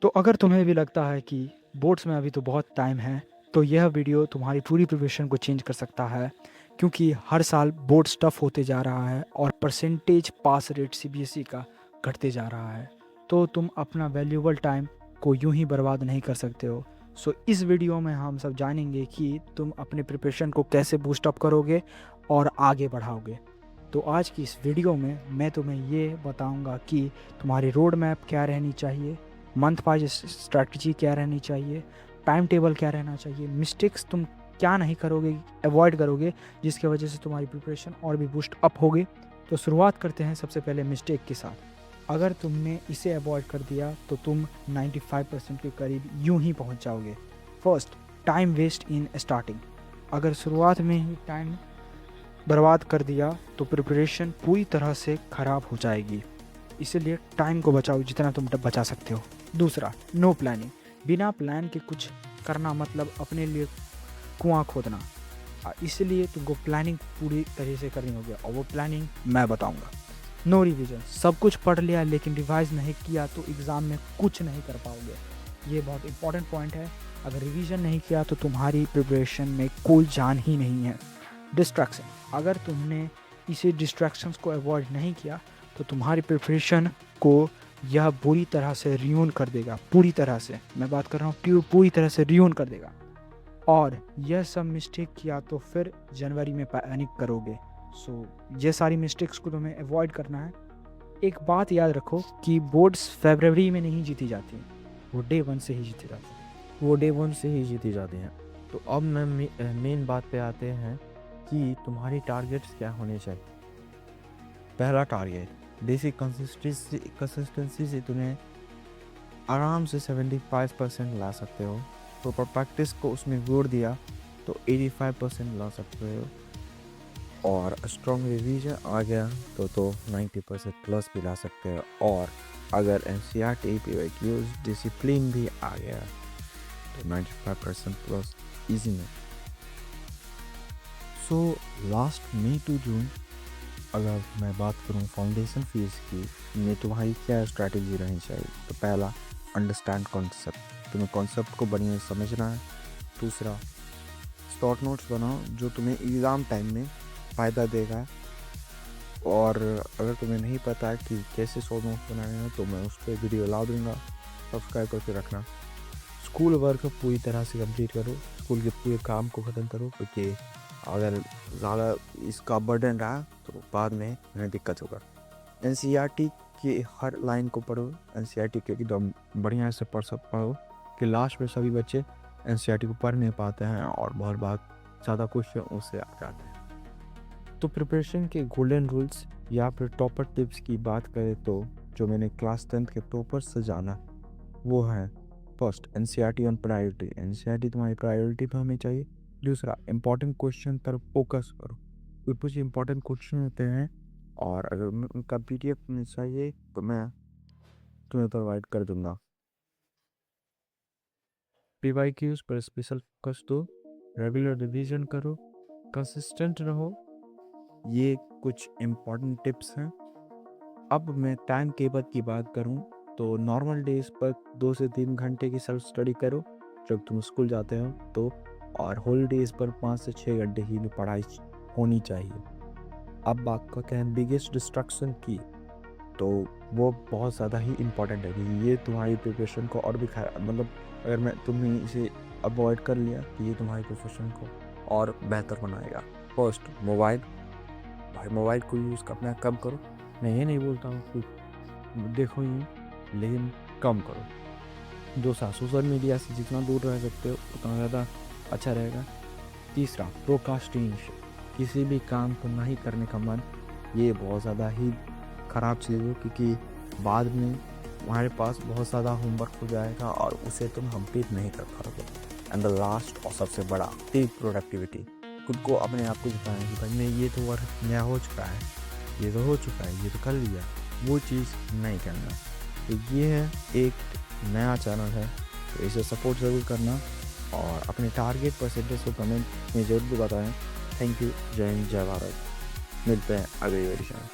तो अगर तुम्हें भी लगता है कि बोर्ड्स में अभी तो बहुत टाइम है, तो यह वीडियो तुम्हारी पूरी प्रिपरेशन को चेंज कर सकता है, क्योंकि हर साल बोर्ड्स टफ होते जा रहा है और परसेंटेज पास रेट सीबीएसई का घटते जा रहा है। तो तुम अपना वैल्यूएबल टाइम को यूं ही बर्बाद नहीं कर सकते हो। सो इस वीडियो में हम सब जानेंगे कि तुम अपने प्रिपरेशन को कैसे बूस्ट अप करोगे और आगे बढ़ाओगे। तो आज की इस वीडियो में मैं तुम्हें ये बताऊंगा कि तुम्हारी रोड मैप क्या रहनी चाहिए, मंथ वाइज स्ट्रैटेजी क्या रहनी चाहिए, टाइम टेबल क्या रहना चाहिए, मिस्टेक्स तुम क्या नहीं करोगे, अवॉइड करोगे, जिसकी वजह से तुम्हारी प्रिपरेशन और भी बूस्ट अप होगी। तो शुरुआत करते हैं सबसे पहले मिस्टेक के साथ। अगर तुमने इसे अवॉइड कर दिया तो तुम 95% के करीब यूं ही पहुंच जाओगे। First, time waste in starting. अगर शुरुआत में ही टाइम बर्बाद कर दिया तो प्रिपरेशन पूरी तरह से ख़राब हो जाएगी। इसीलिए टाइम को बचाओ जितना तुम बचा सकते हो। दूसरा, नो प्लानिंग। बिना प्लान के कुछ करना मतलब अपने लिए कुआं खोदना। इसलिए तुमको प्लानिंग पूरी तरह से करनी होगी और वो प्लानिंग मैं बताऊंगा। No revision. सब कुछ पढ़ लिया लेकिन रिवाइज नहीं किया तो एग्ज़ाम में कुछ नहीं कर पाओगे। ये बहुत इंपॉर्टेंट पॉइंट है। अगर रिवीजन नहीं किया तो तुम्हारी प्रिपरेशन में कोई जान ही नहीं है। डिस्ट्रैक्शन। अगर तुमने इसे डिस्ट्रैक्शंस को अवॉइड नहीं किया तो तुम्हारी प्रिपरेशन को यह बुरी तरह से रियून कर देगा। पूरी तरह से मैं बात कर रहा हूँ, पूरी तरह से रियून कर देगा। और यह सब मिस्टेक किया तो फिर जनवरी में पैनिक करोगे। सो ये सारी मिस्टेक्स को तुम्हें अवॉइड करना है। एक बात याद रखो कि बोर्ड्स फरवरी में नहीं जीती जाती, वो डे 1 से ही जीती जाती है। वो डे 1 से ही जीती जाती हैं। तो अब मैं मेन बात पे आते हैं कि तुम्हारी टारगेट्स क्या होने चाहिए। पहला टारगेट, बेसिक कंसिस्टेंसी से तुम्हें आराम से 75% ला सकते हो। प्रॉपर प्रैक्टिस को उसमें जोड़ दिया तो 85% ला सकते हो। और स्ट्रॉन्ग रिवीजन आ गया तो 90% प्लस भी ला सकते हो। और अगर एनसीईआरटी पीवाईक्यूज डिसिप्लिन भी आ गया तो 95% प्लस इजी में। So last May to June अगर मैं बात करूं फाउंडेशन फीस की, में तुम्हारी क्या स्ट्रैटेजी रहनी चाहिए। तो पहला, अंडरस्टैंड कॉन्सेप्ट। तुम्हें कॉन्सेप्ट को बढ़िया समझना है। दूसरा, शॉर्ट नोट्स बनाओ जो तुम्हें एग्ज़ाम टाइम में फ़ायदा देगा। और अगर तुम्हें नहीं पता है कि कैसे शॉर्ट नोट्स बनाने हैं तो मैं उस पर वीडियो ला दूँगा, सब्सक्राइब करके रखना। स्कूल वर्क पूरी तरह से कंप्लीट करो, स्कूल के पूरे काम को ख़त्म करो, क्योंकि अगर ज़्यादा इसका बर्डन रहा तो बाद में हमें दिक्कत होगा। एनसीईआरटी की हर लाइन को पढ़ो। एनसीईआरटी के एकदम बढ़िया से पढ़ो कि लास्ट में सभी बच्चे एनसीईआरटी को पढ़ नहीं पाते हैं और बहुत बार ज़्यादा क्वेश्चन उससे आ जाते हैं। तो प्रिपरेशन के गोल्डन रूल्स या फिर टॉपर टिप्स की बात करें तो जो मैंने क्लास 10th के टॉपर से जाना वो है, first, NCERT on priority. NCERT तुम्हारी प्रायोरिटी पर हमें चाहिए। दूसरा, इम्पॉर्टेंट क्वेश्चन पर फोकस करो। कुछ इम्पॉर्टेंट क्वेश्चन होते हैं और अगर उनका पीडीएफ मिल चाहिए तो मैं तुम्हें प्रोवाइड कर दूंगा। पीवाईक्यूज पर स्पेशल फोकस दो, रेगुलर रिवीजन करो, कंसिस्टेंट रहो। ये कुछ इम्पॉर्टेंट टिप्स हैं। अब मैं टाइम टेबल की बात करूं तो नॉर्मल डेज पर 2 से 3 घंटे की सेल्फ स्टडी करो जब तुम स्कूल जाते हो तो, और हॉलीडेज पर 5 से 6 घंटे की पढ़ाई होनी चाहिए। अब बात करते हैं बिगेस्ट डिस्ट्रैक्शन की, तो वो बहुत ज़्यादा ही इम्पॉर्टेंट है क्योंकि ये तुम्हारी प्रिपरेशन को और भी मतलब अगर तुमने इसे अवॉइड कर लिया तो ये तुम्हारी प्रिपरेशन को और बेहतर बनाएगा। First, mobile. भाई मोबाइल को यूज़ करना कम करो। मैं ये नहीं बोलता हूँ कि देखो ही, लेकिन कम करो। दूसरा, सोशल मीडिया से जितना दूर रह सकते हो उतना ज़्यादा अच्छा रहेगा। तीसरा, प्रोक्रास्टिनेशन। किसी भी काम को नहीं करने का मन, ये बहुत ज़्यादा ही ख़राब चीज़ है क्योंकि बाद में तुम्हारे पास बहुत ज़्यादा होमवर्क हो जाएगा और उसे तुम कंप्लीट नहीं कर पाओगे। एंड द लास्ट और सबसे बड़ा, टेक प्रोडक्टिविटी। खुद को अपने आप को बताएं कि भाई मैं ये तो वर्क नया हो चुका है, ये तो हो चुका है, ये तो कर लिया, वो चीज़ नहीं करना। तो ये है, एक नया चैनल है तो इसे सपोर्ट ज़रूर करना और अपने टारगेट परसेंटेज को कमेंट में ज़रूर बताएं। Thank you. जय हिंद, जय भारत। मिलते हैं अगली एडिशन।